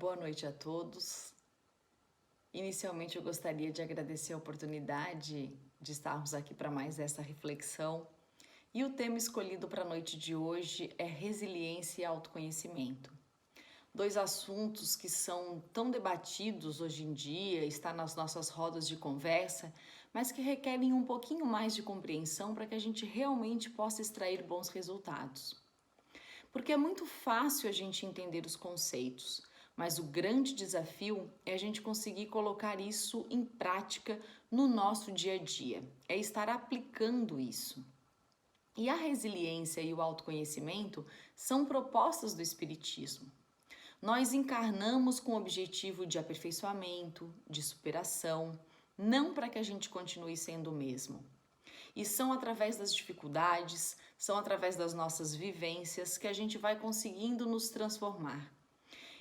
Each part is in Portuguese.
Boa noite a todos. Inicialmente eu gostaria de agradecer a oportunidade de estarmos aqui para mais essa reflexão. E o tema escolhido para a noite de hoje é resiliência e autoconhecimento. Dois assuntos que são tão debatidos hoje em dia, está nas nossas rodas de conversa, mas que requerem um pouquinho mais de compreensão para que a gente realmente possa extrair bons resultados. Porque é muito fácil a gente entender os conceitos, mas o grande desafio é a gente conseguir colocar isso em prática no nosso dia a dia, é estar aplicando isso. E a resiliência e o autoconhecimento são propostas do Espiritismo. Nós encarnamos com o objetivo de aperfeiçoamento, de superação, não para que a gente continue sendo o mesmo. E são através das dificuldades, são através das nossas vivências que a gente vai conseguindo nos transformar.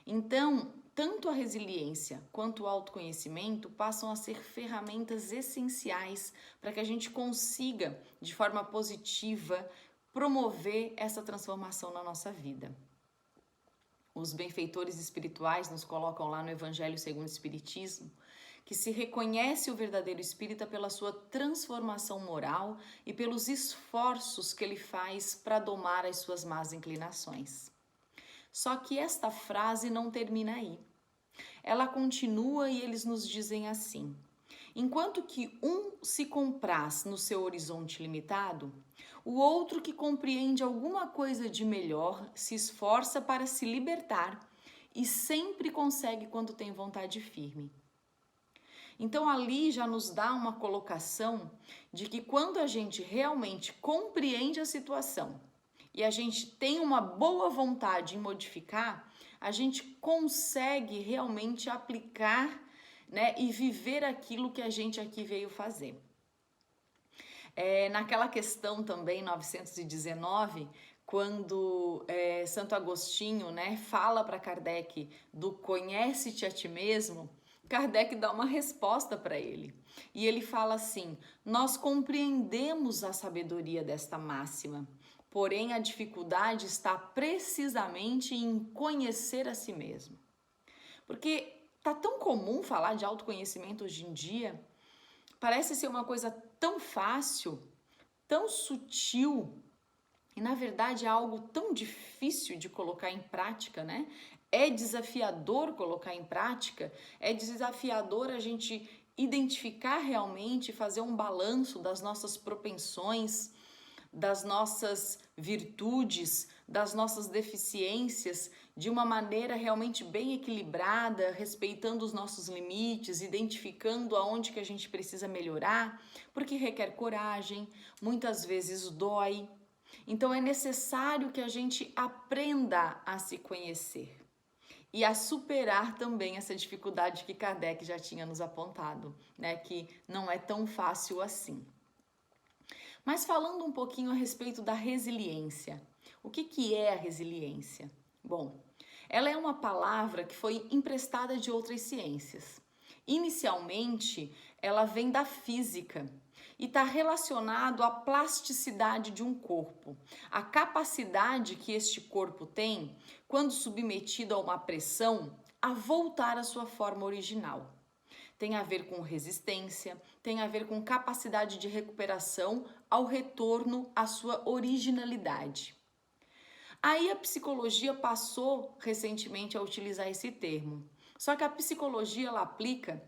Então, tanto a resiliência quanto o autoconhecimento passam a ser ferramentas essenciais para que a gente consiga, de forma positiva, promover essa transformação na nossa vida. Os benfeitores espirituais nos colocam lá no Evangelho segundo o Espiritismo que se reconhece o verdadeiro espírita pela sua transformação moral e pelos esforços que ele faz para domar as suas más inclinações. Só que esta frase não termina aí. Ela continua e eles nos dizem assim: enquanto que um se compraz no seu horizonte limitado, o outro que compreende alguma coisa de melhor se esforça para se libertar e sempre consegue quando tem vontade firme. Então ali já nos dá uma colocação de que quando a gente realmente compreende a situação e a gente tem uma boa vontade em modificar, a gente consegue realmente aplicar, né, e viver aquilo que a gente aqui veio fazer. Naquela questão também, 919, quando Santo Agostinho, né, fala para Kardec do conhece-te a ti mesmo, Kardec dá uma resposta para ele. E ele fala assim: nós compreendemos a sabedoria desta máxima, porém a dificuldade está precisamente em conhecer a si mesmo. Porque tá tão comum falar de autoconhecimento hoje em dia, parece ser uma coisa tão fácil, tão sutil, e na verdade é algo tão difícil de colocar em prática, né? É desafiador colocar em prática, é desafiador a gente identificar realmente, fazer um balanço das nossas propensões, das nossas virtudes, das nossas deficiências, de uma maneira realmente bem equilibrada, respeitando os nossos limites, identificando aonde que a gente precisa melhorar, porque requer coragem, muitas vezes dói. Então é necessário que a gente aprenda a se conhecer e a superar também essa dificuldade que Kardec já tinha nos apontado, né? Que não é tão fácil assim. Mas falando um pouquinho a respeito da resiliência. O que é a resiliência? Bom, ela é uma palavra que foi emprestada de outras ciências. Inicialmente, ela vem da física e está relacionado à plasticidade de um corpo, a capacidade que este corpo tem, quando submetido a uma pressão, a voltar à sua forma original. Tem a ver com resistência, tem a ver com capacidade de recuperação ao retorno à sua originalidade. Aí a psicologia passou recentemente a utilizar esse termo. Só que a psicologia ela aplica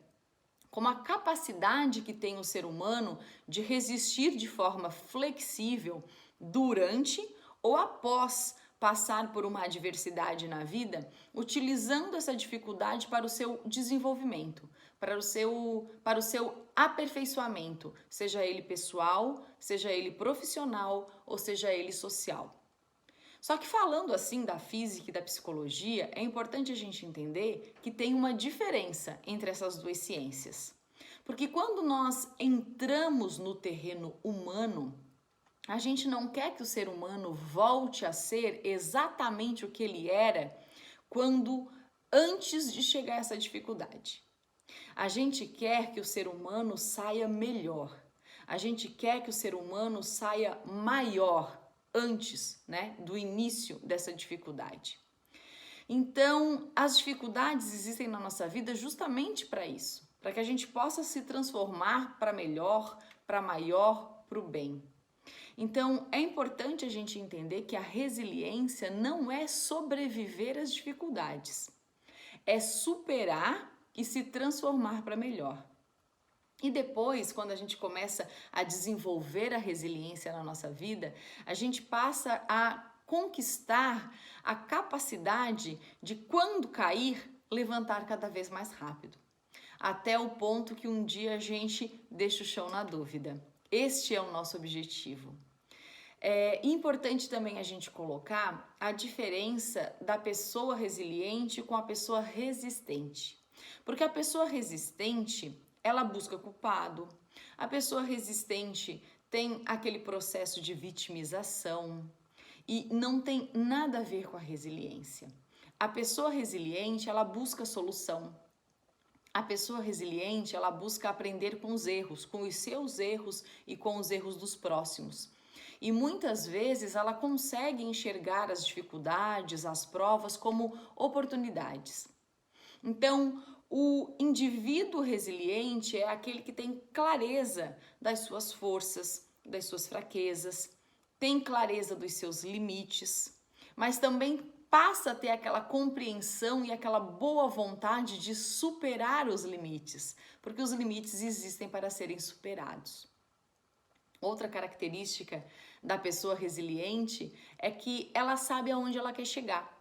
como a capacidade que tem o ser humano de resistir de forma flexível durante ou após passar por uma adversidade na vida, utilizando essa dificuldade para o seu desenvolvimento, para o seu aperfeiçoamento, seja ele pessoal, seja ele profissional ou seja ele social. Só que falando assim da física e da psicologia, é importante a gente entender que tem uma diferença entre essas duas ciências. Porque quando nós entramos no terreno humano, a gente não quer que o ser humano volte a ser exatamente o que ele era antes de chegar a essa dificuldade. A gente quer que o ser humano saia melhor. A gente quer que o ser humano saia maior antes, né, do início dessa dificuldade. Então, as dificuldades existem na nossa vida justamente para isso, para que a gente possa se transformar para melhor, para maior, para o bem. Então, é importante a gente entender que a resiliência não é sobreviver às dificuldades, é superar e se transformar para melhor. E depois, quando a gente começa a desenvolver a resiliência na nossa vida, a gente passa a conquistar a capacidade de, quando cair, levantar cada vez mais rápido, até o ponto que um dia a gente deixa o chão na dúvida. Este é o nosso objetivo. É importante também a gente colocar a diferença da pessoa resiliente com a pessoa resistente. Porque a pessoa resistente, ela busca culpado. A pessoa resistente tem aquele processo de vitimização e não tem nada a ver com a resiliência. A pessoa resiliente, ela busca solução. A pessoa resiliente, ela busca aprender com os erros, com os seus erros e com os erros dos próximos. E muitas vezes ela consegue enxergar as dificuldades, as provas como oportunidades. Então, o indivíduo resiliente é aquele que tem clareza das suas forças, das suas fraquezas, tem clareza dos seus limites, mas também passa a ter aquela compreensão e aquela boa vontade de superar os limites, porque os limites existem para serem superados. Outra característica da pessoa resiliente é que ela sabe aonde ela quer chegar.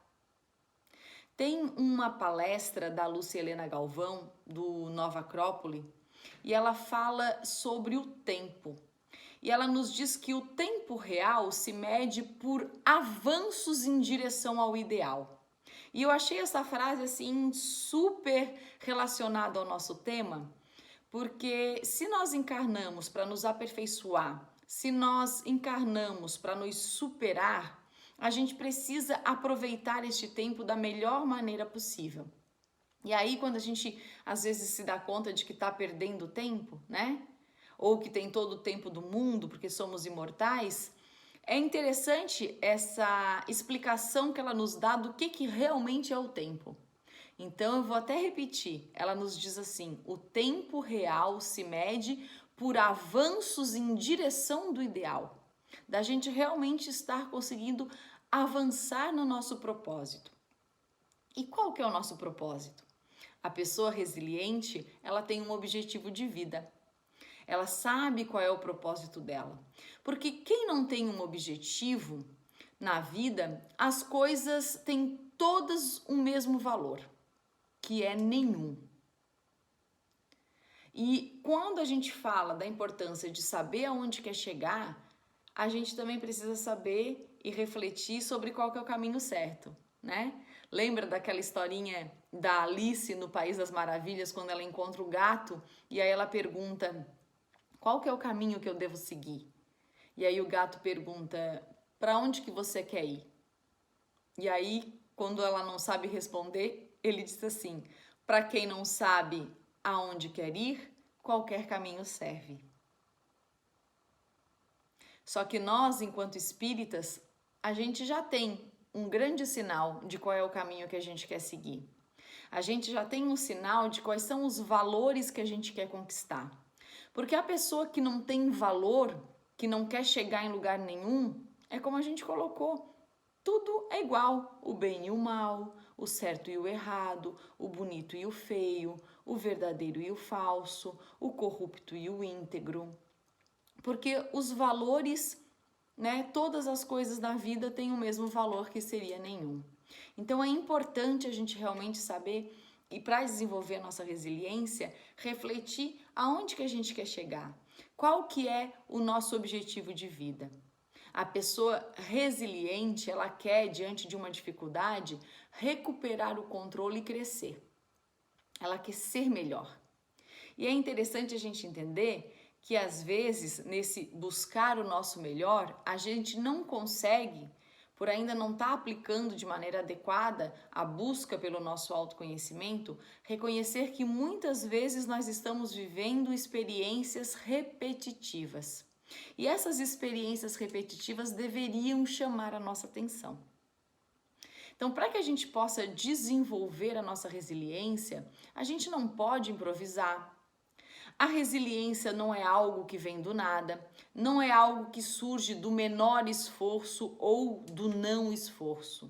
Tem uma palestra da Lúcia Helena Galvão, do Nova Acrópole, e ela fala sobre o tempo. E ela nos diz que o tempo real se mede por avanços em direção ao ideal. E eu achei essa frase assim super relacionada ao nosso tema, porque se nós encarnamos para nos aperfeiçoar, se nós encarnamos para nos superar, a gente precisa aproveitar este tempo da melhor maneira possível. E aí, quando a gente às vezes se dá conta de que está perdendo tempo, né? Ou que tem todo o tempo do mundo, porque somos imortais, é interessante essa explicação que ela nos dá do que realmente é o tempo. Então eu vou até repetir, ela nos diz assim: o tempo real se mede por avanços em direção do ideal, da gente realmente estar conseguindo avançar no nosso propósito. E qual que é o nosso propósito? A pessoa resiliente, ela tem um objetivo de vida. Ela sabe qual é o propósito dela. Porque quem não tem um objetivo na vida, as coisas têm todas o mesmo valor, que é nenhum. E quando a gente fala da importância de saber aonde quer chegar, a gente também precisa saber e refletir sobre qual que é o caminho certo, né? Lembra daquela historinha da Alice no País das Maravilhas, quando ela encontra o gato e aí ela pergunta: qual que é o caminho que eu devo seguir? E aí o gato pergunta: para onde que você quer ir? E aí, quando ela não sabe responder, ele diz assim: para quem não sabe aonde quer ir, qualquer caminho serve. Só que nós, enquanto espíritas, a gente já tem um grande sinal de qual é o caminho que a gente quer seguir. A gente já tem um sinal de quais são os valores que a gente quer conquistar. Porque a pessoa que não tem valor, que não quer chegar em lugar nenhum, é como a gente colocou. Tudo é igual, o bem e o mal, o certo e o errado, o bonito e o feio, o verdadeiro e o falso, o corrupto e o íntegro. Porque os valores, né, todas as coisas da vida têm o mesmo valor, que seria nenhum. Então é importante a gente realmente saber, e para desenvolver a nossa resiliência, refletir aonde que a gente quer chegar. Qual que é o nosso objetivo de vida? A pessoa resiliente, ela quer, diante de uma dificuldade, recuperar o controle e crescer. Ela quer ser melhor. E é interessante a gente entender que, às vezes, nesse buscar o nosso melhor, a gente não consegue, por ainda não estar aplicando de maneira adequada a busca pelo nosso autoconhecimento, reconhecer que muitas vezes nós estamos vivendo experiências repetitivas. E essas experiências repetitivas deveriam chamar a nossa atenção. Então, para que a gente possa desenvolver a nossa resiliência, a gente não pode improvisar. A resiliência não é algo que vem do nada, não é algo que surge do menor esforço ou do não esforço.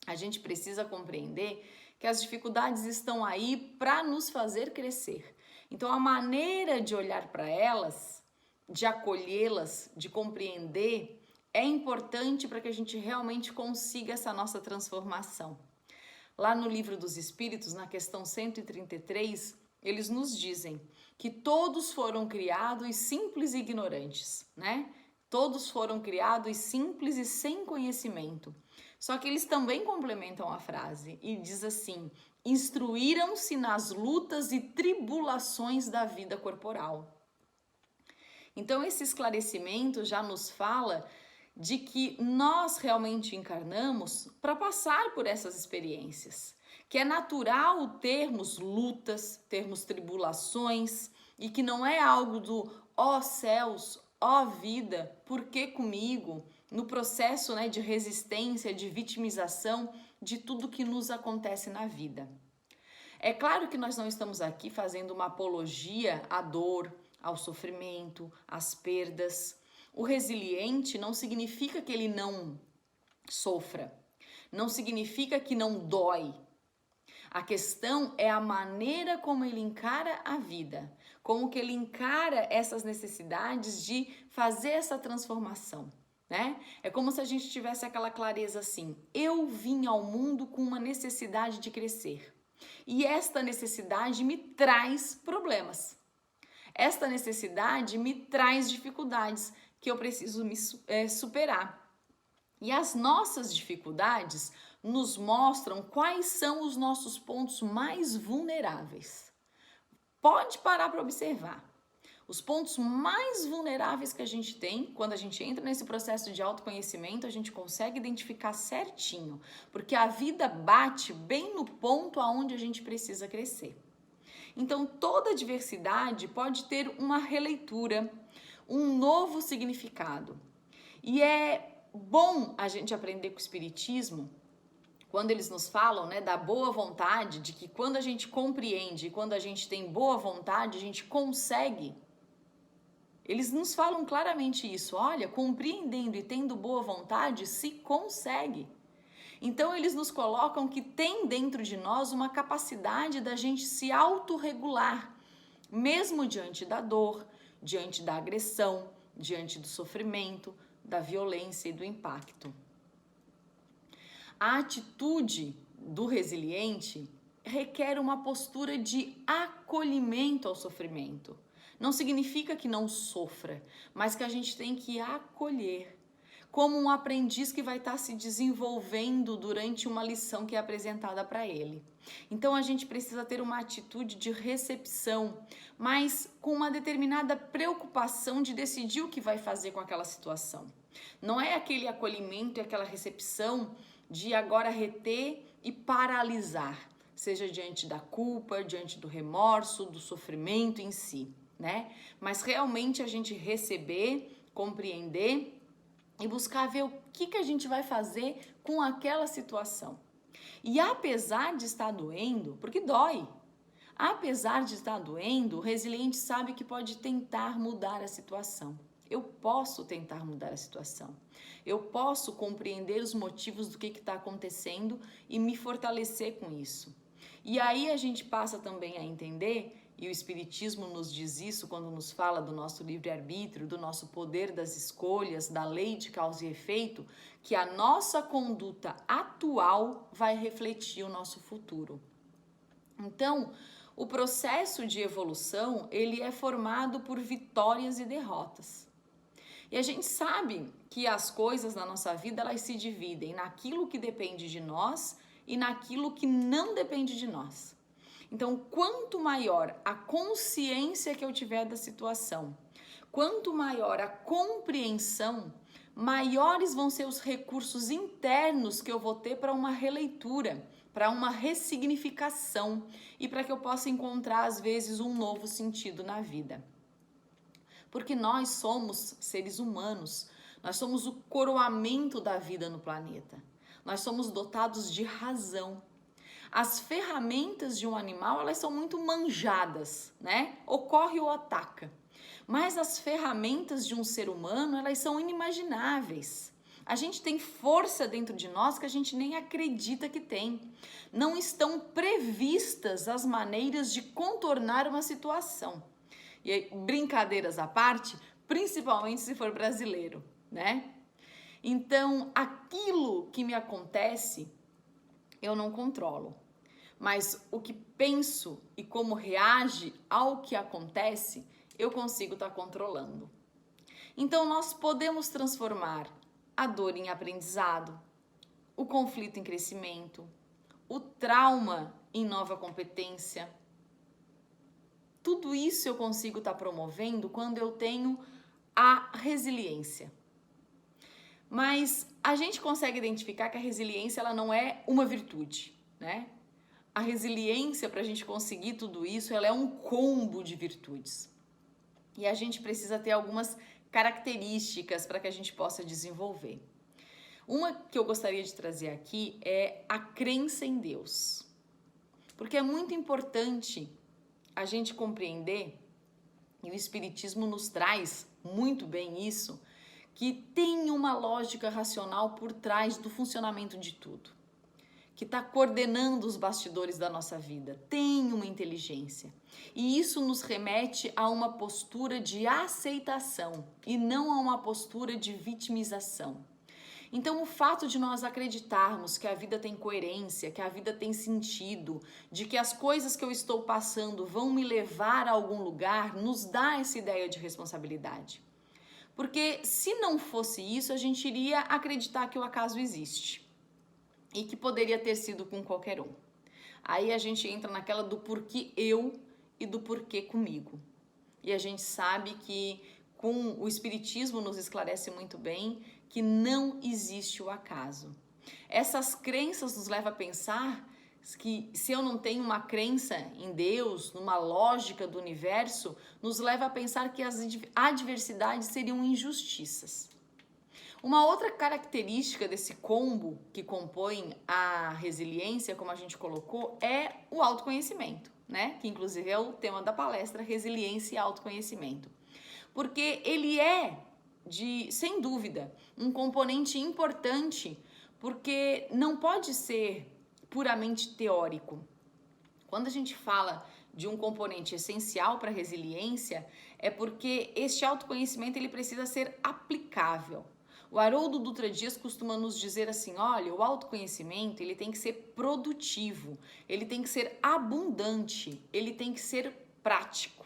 A gente precisa compreender que as dificuldades estão aí para nos fazer crescer. Então, a maneira de olhar para elas, de acolhê-las, de compreender, é importante para que a gente realmente consiga essa nossa transformação. Lá no Livro dos Espíritos, na questão 133, eles nos dizem que todos foram criados simples e ignorantes, né? Todos foram criados simples e sem conhecimento. Só que eles também complementam a frase e diz assim: instruíram-se nas lutas e tribulações da vida corporal. Então esse esclarecimento já nos fala de que nós realmente encarnamos para passar por essas experiências, que é natural termos lutas, termos tribulações e que não é algo do ó céus, ó vida, por que comigo? No processo, né, de resistência, de vitimização de tudo que nos acontece na vida. É claro que nós não estamos aqui fazendo uma apologia à dor, ao sofrimento, às perdas. O resiliente não significa que ele não sofra, não significa que não dói. A questão é a maneira como ele encara a vida, como que ele encara essas necessidades de fazer essa transformação, né? É como se a gente tivesse aquela clareza assim: eu vim ao mundo com uma necessidade de crescer e esta necessidade me traz problemas. Esta necessidade me traz dificuldades que eu preciso superar. E as nossas dificuldades nos mostram quais são os nossos pontos mais vulneráveis. Pode parar para observar. Os pontos mais vulneráveis que a gente tem, quando a gente entra nesse processo de autoconhecimento, a gente consegue identificar certinho, porque a vida bate bem no ponto aonde a gente precisa crescer. Então, toda diversidade pode ter uma releitura, um novo significado. E é bom a gente aprender com o Espiritismo, quando eles nos falam, né, da boa vontade, de que quando a gente compreende, quando a gente tem boa vontade, a gente consegue. Eles nos falam claramente isso: olha, compreendendo e tendo boa vontade, se consegue. Então eles nos colocam que tem dentro de nós uma capacidade da gente se autorregular, mesmo diante da dor, diante da agressão, diante do sofrimento, da violência e do impacto. A atitude do resiliente requer uma postura de acolhimento ao sofrimento. Não significa que não sofra, mas que a gente tem que acolher, como um aprendiz que vai estar se desenvolvendo durante uma lição que é apresentada para ele. Então a gente precisa ter uma atitude de recepção, mas com uma determinada preocupação de decidir o que vai fazer com aquela situação. Não é aquele acolhimento e aquela recepção de agora reter e paralisar, seja diante da culpa, diante do remorso, do sofrimento em si, né? Mas realmente a gente receber, compreender e buscar ver o que a gente vai fazer com aquela situação. E apesar de estar doendo, porque dói, apesar de estar doendo, o resiliente sabe que pode tentar mudar a situação. Eu posso tentar mudar a situação. Eu posso compreender os motivos do que está acontecendo e me fortalecer com isso. E aí a gente passa também a entender, e o Espiritismo nos diz isso quando nos fala do nosso livre-arbítrio, do nosso poder das escolhas, da lei de causa e efeito, que a nossa conduta atual vai refletir o nosso futuro. Então, o processo de evolução, ele é formado por vitórias e derrotas. E a gente sabe que as coisas na nossa vida, elas se dividem naquilo que depende de nós e naquilo que não depende de nós. Então, quanto maior a consciência que eu tiver da situação, quanto maior a compreensão, maiores vão ser os recursos internos que eu vou ter para uma releitura, para uma ressignificação e para que eu possa encontrar, às vezes, um novo sentido na vida. Porque nós somos seres humanos, nós somos o coroamento da vida no planeta. nós somos dotados de razão. As ferramentas de um animal, elas são muito manjadas, né? Ocorre ou ataca. Mas as ferramentas de um ser humano, elas são inimagináveis. A gente tem força dentro de nós que a gente nem acredita que tem. Não estão previstas as maneiras de contornar uma situação. E aí, brincadeiras à parte, principalmente se for brasileiro, né? Então, aquilo que me acontece, eu não controlo. Mas o que penso e como reage ao que acontece, eu consigo estar controlando. Então, nós podemos transformar a dor em aprendizado, o conflito em crescimento, o trauma em nova competência. Tudo isso eu consigo estar promovendo quando eu tenho a resiliência. Mas a gente consegue identificar que a resiliência ela não é uma virtude, né? A resiliência, para a gente conseguir tudo isso, ela é um combo de virtudes. E a gente precisa ter algumas características para que a gente possa desenvolver. Uma que eu gostaria de trazer aqui é a crença em Deus. Porque é muito importante a gente compreender, e o Espiritismo nos traz muito bem isso, que tem uma lógica racional por trás do funcionamento de tudo, que está coordenando os bastidores da nossa vida, tem uma inteligência. E isso nos remete a uma postura de aceitação e não a uma postura de vitimização. Então, o fato de nós acreditarmos que a vida tem coerência, que a vida tem sentido, de que as coisas que eu estou passando vão me levar a algum lugar, nos dá essa ideia de responsabilidade. Porque se não fosse isso, a gente iria acreditar que o acaso existe e que poderia ter sido com qualquer um. Aí a gente entra naquela do porquê eu e do porquê comigo. E a gente sabe que com o Espiritismo nos esclarece muito bem que não existe o acaso. Essas crenças nos levam a pensar que se eu não tenho uma crença em Deus, numa lógica do universo, nos leva a pensar que as adversidades seriam injustiças. Uma outra característica desse combo que compõe a resiliência, como a gente colocou, é o autoconhecimento, né? Que inclusive é o tema da palestra, resiliência e autoconhecimento. Porque ele é, sem dúvida, um componente importante, porque não pode ser puramente teórico. Quando a gente fala de um componente essencial para a resiliência, é porque este autoconhecimento ele precisa ser aplicável. O Haroldo Dutra Dias costuma nos dizer assim, olha, o autoconhecimento ele tem que ser produtivo, ele tem que ser abundante, ele tem que ser prático.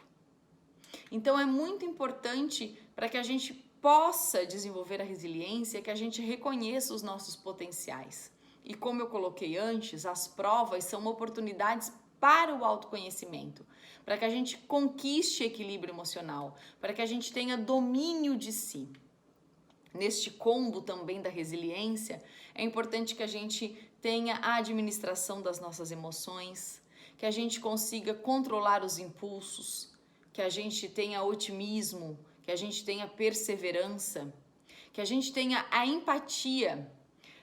Então é muito importante para que a gente possa desenvolver a resiliência, que a gente reconheça os nossos potenciais. E como eu coloquei antes, as provas são oportunidades para o autoconhecimento, para que a gente conquiste equilíbrio emocional, para que a gente tenha domínio de si. Neste combo também da resiliência, é importante que a gente tenha a administração das nossas emoções, que a gente consiga controlar os impulsos, que a gente tenha otimismo, que a gente tenha perseverança, que a gente tenha a empatia,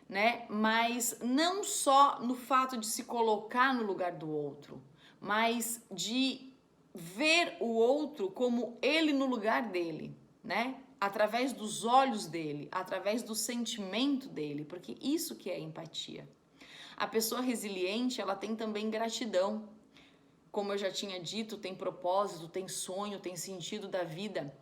né? Mas não só no fato de se colocar no lugar do outro, mas de ver o outro como ele no lugar dele, né? Através dos olhos dele, através do sentimento dele, porque isso que é empatia. A pessoa resiliente, ela tem também gratidão. Como eu já tinha dito, tem propósito, tem sonho, tem sentido da vida.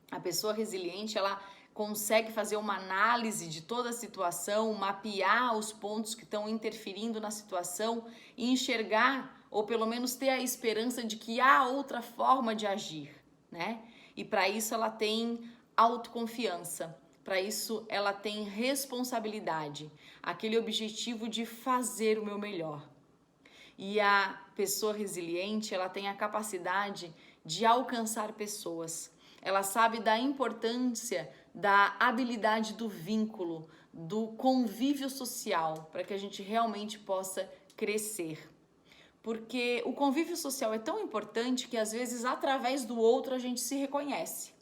A pessoa resiliente, ela consegue fazer uma análise de toda a situação, mapear os pontos que estão interferindo na situação e enxergar, ou pelo menos ter a esperança de que há outra forma de agir, né? E para isso ela tem autoconfiança, para isso ela tem responsabilidade, aquele objetivo de fazer o meu melhor. E a pessoa resiliente, ela tem a capacidade de alcançar pessoas. Ela sabe da importância da habilidade do vínculo, do convívio social, para que a gente realmente possa crescer. Porque o convívio social é tão importante que às vezes através do outro a gente se reconhece.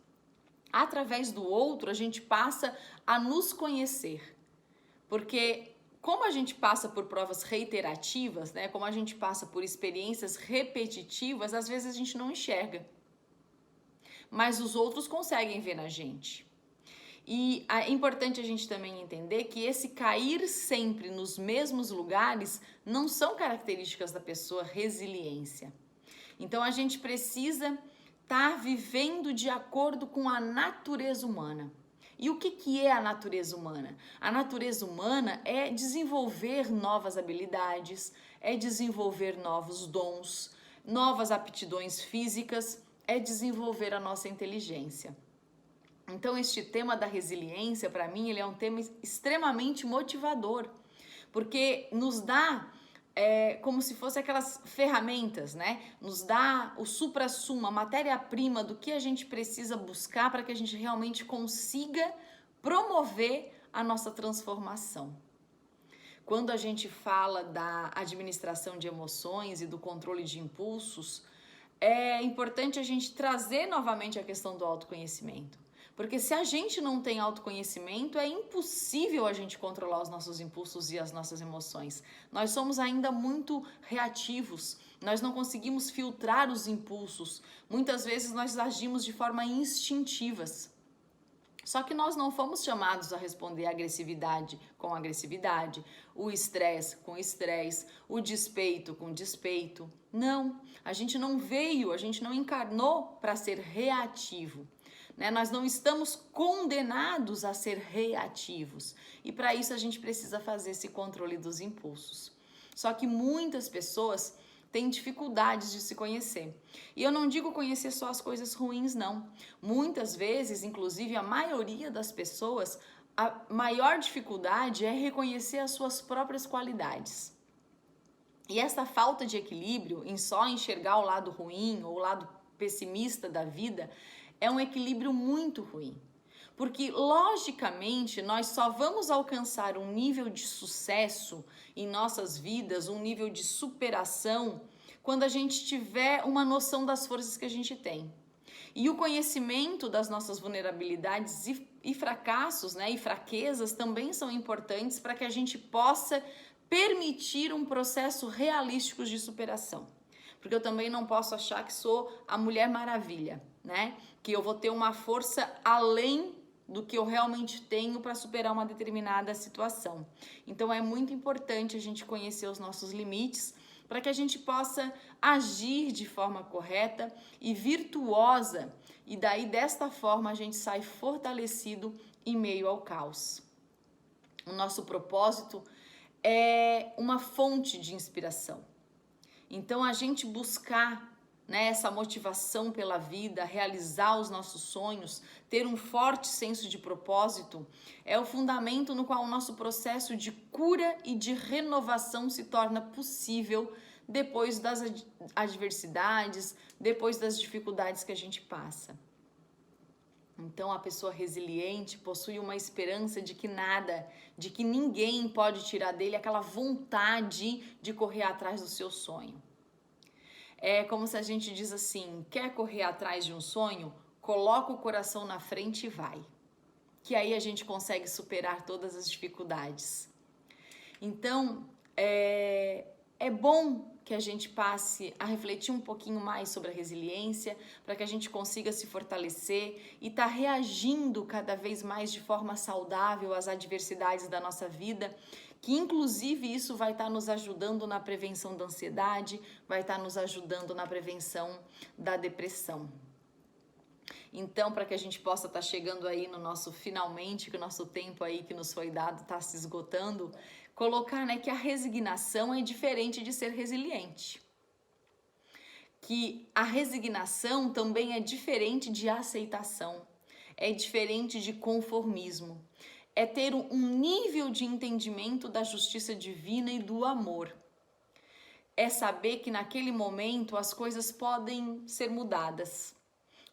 Através do outro a gente passa a nos conhecer. Porque como a gente passa por provas reiterativas, né? Como a gente passa por experiências repetitivas, às vezes a gente não enxerga. Mas os outros conseguem ver na gente. E é importante a gente também entender que esse cair sempre nos mesmos lugares não são características da pessoa resiliência. Então a gente precisa estar vivendo de acordo com a natureza humana. E o que é a natureza humana? A natureza humana é desenvolver novas habilidades, é desenvolver novos dons, novas aptidões físicas, é desenvolver a nossa inteligência. Então, este tema da resiliência, para mim, ele é um tema extremamente motivador, porque nos dá como se fosse aquelas ferramentas, né? Nos dá o supra-sumo, a matéria-prima do que a gente precisa buscar para que a gente realmente consiga promover a nossa transformação. Quando a gente fala da administração de emoções e do controle de impulsos, é importante a gente trazer novamente a questão do autoconhecimento. Porque se a gente não tem autoconhecimento, é impossível a gente controlar os nossos impulsos e as nossas emoções. Nós somos ainda muito reativos, nós não conseguimos filtrar os impulsos. Muitas vezes nós agimos de forma instintivas. Só que nós não fomos chamados a responder a agressividade com agressividade, o estresse com estresse, o despeito com despeito. Não, a gente não veio, a gente não encarnou para ser reativo. Nós não estamos condenados a ser reativos e para isso a gente precisa fazer esse controle dos impulsos. Só que muitas pessoas têm dificuldades de se conhecer. E eu não digo conhecer só as coisas ruins, não. Muitas vezes, inclusive a maioria das pessoas, a maior dificuldade é reconhecer as suas próprias qualidades. E essa falta de equilíbrio em só enxergar o lado ruim ou o lado pessimista da vida é um equilíbrio muito ruim, porque logicamente nós só vamos alcançar um nível de sucesso em nossas vidas, um nível de superação, quando a gente tiver uma noção das forças que a gente tem. E o conhecimento das nossas vulnerabilidades e fracassos, né, e fraquezas também são importantes para que a gente possa permitir um processo realístico de superação. Porque eu também não posso achar que sou a Mulher Maravilha, né? Que eu vou ter uma força além do que eu realmente tenho para superar uma determinada situação. Então é muito importante a gente conhecer os nossos limites para que a gente possa agir de forma correta e virtuosa, e daí desta forma a gente sai fortalecido em meio ao caos. O nosso propósito é uma fonte de inspiração. Então a gente buscar, né, essa motivação pela vida, realizar os nossos sonhos, ter um forte senso de propósito, é o fundamento no qual o nosso processo de cura e de renovação se torna possível depois das adversidades, depois das dificuldades que a gente passa. Então a pessoa resiliente possui uma esperança de que nada, de que ninguém pode tirar dele aquela vontade de correr atrás do seu sonho. É como se a gente diz assim, quer correr atrás de um sonho? Coloca o coração na frente e vai. Que aí a gente consegue superar todas as dificuldades. Então, é bom que a gente passe a refletir um pouquinho mais sobre a resiliência, para que a gente consiga se fortalecer e estar reagindo cada vez mais de forma saudável às adversidades da nossa vida, que inclusive isso vai estar nos ajudando na prevenção da ansiedade, vai estar nos ajudando na prevenção da depressão. Então, para que a gente possa estar chegando aí no nosso finalmente, que o nosso tempo aí que nos foi dado está se esgotando, colocar, né, que a resignação é diferente de ser resiliente. Que a resignação também é diferente de aceitação, é diferente de conformismo. É ter um nível de entendimento da justiça divina e do amor. É saber que naquele momento as coisas podem ser mudadas,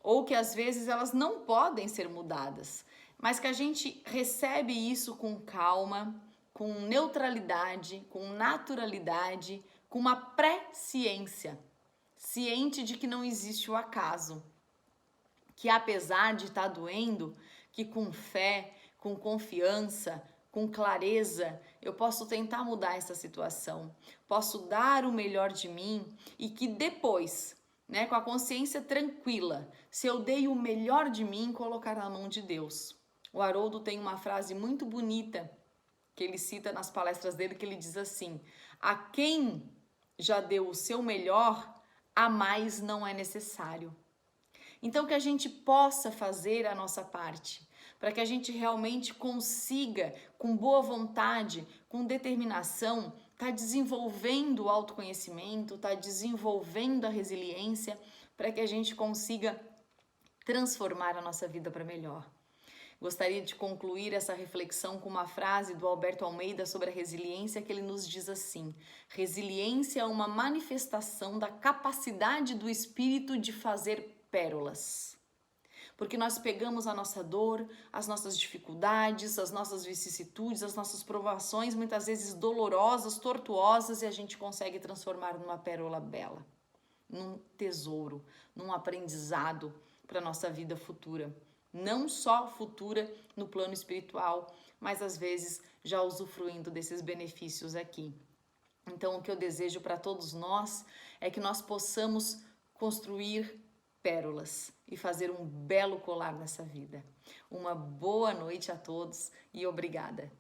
ou que às vezes elas não podem ser mudadas, mas que a gente recebe isso com calma, com neutralidade, com naturalidade, com uma pré-ciência, ciente de que não existe o acaso, que apesar de estar doendo, que com fé, com confiança, com clareza, eu posso tentar mudar essa situação, posso dar o melhor de mim e que depois, né, com a consciência tranquila, se eu dei o melhor de mim, colocar na mão de Deus. O Haroldo tem uma frase muito bonita que ele cita nas palestras dele, que ele diz assim: a quem já deu o seu melhor, a mais não é necessário. Então que a gente possa fazer a nossa parte, para que a gente realmente consiga, com boa vontade, com determinação, tá desenvolvendo o autoconhecimento, tá desenvolvendo a resiliência, para que a gente consiga transformar a nossa vida para melhor. Gostaria de concluir essa reflexão com uma frase do Alberto Almeida sobre a resiliência, que ele nos diz assim: resiliência é uma manifestação da capacidade do espírito de fazer pérolas. Porque nós pegamos a nossa dor, as nossas dificuldades, as nossas vicissitudes, as nossas provações, muitas vezes dolorosas, tortuosas, e a gente consegue transformar numa pérola bela, num tesouro, num aprendizado para a nossa vida futura. Não só futura no plano espiritual, mas às vezes já usufruindo desses benefícios aqui. Então, o que eu desejo para todos nós é que nós possamos construir pérolas e fazer um belo colar nessa vida. Uma boa noite a todos e obrigada.